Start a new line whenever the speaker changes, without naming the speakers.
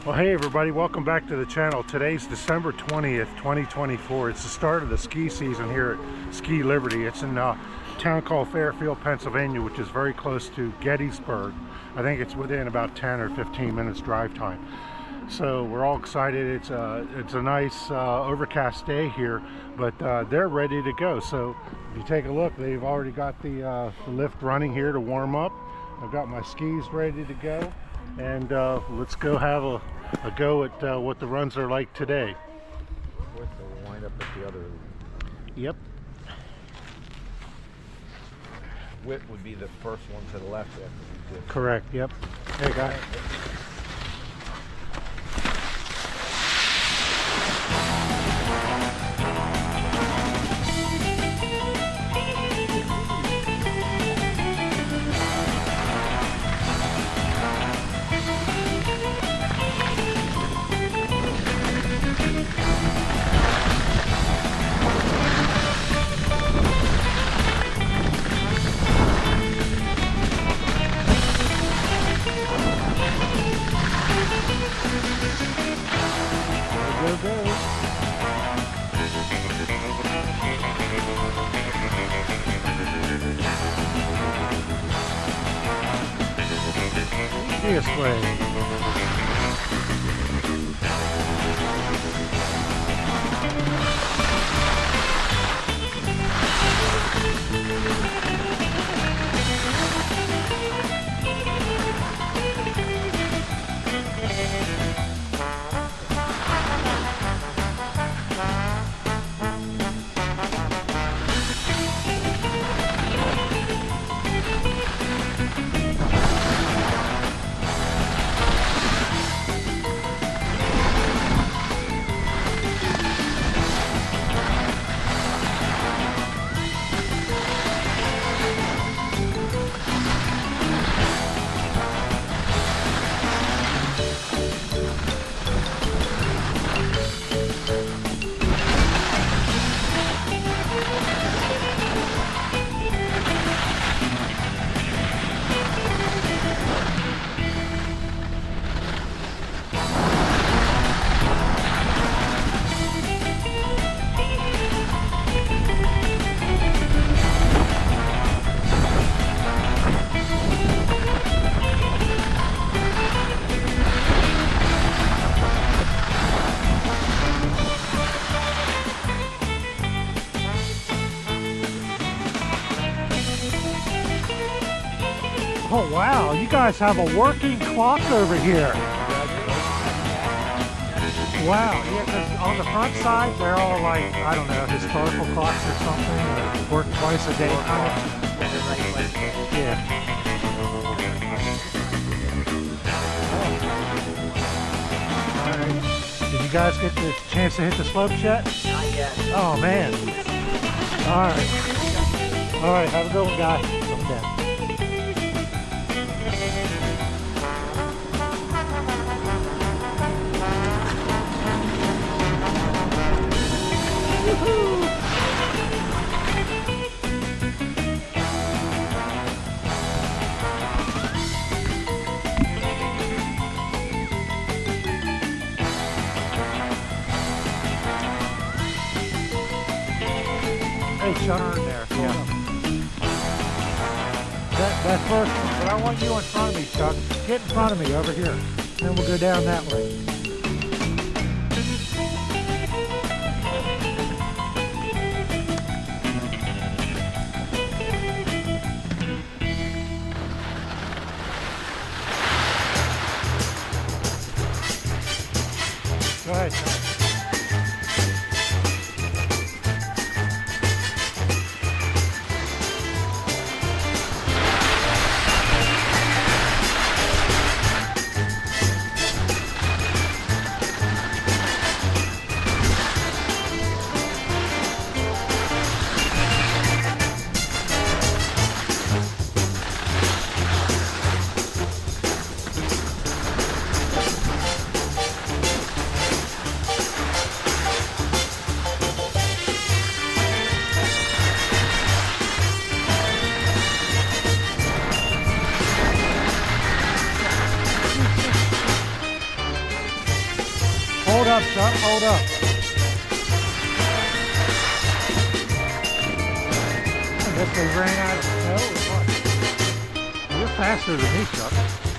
Well, hey everybody, welcome back to the channel. Today's December 20th, 2024. It's the start of the ski season here at Ski Liberty. It's in a town called Fairfield, Pennsylvania, which is very close to Gettysburg. I think it's within about 10 or 15 minutes drive time. So we're all excited. It's a nice overcast day here, but they're ready to go. So if you take a look, they've already got the lift running here to warm up. I've got my skis ready to go. And let's go have a go at what the runs are like today.
We'll wind up at the other.
Yep.
Whit would be the first one to the left after we did.
Correct, yep. Hey, guys. This way. Oh wow, you guys have a working clock over here. Wow, yeah, because on the front side, they're all like, I don't know, historical clocks or something, or work twice a day kind of. Yeah. Alright, did you guys get the chance to hit the slopes yet?
Not yet.
Oh man. Alright, have a good one, guys. Okay. Hey, shut her in there. Yeah. That first one, but I want you in front of me, Chuck. Get in front of me over here. Then we'll go down that way. Go ahead, Chuck. up, Chuck. Hold up. I guess they ran out of snow or what? You're faster than me, Chuck.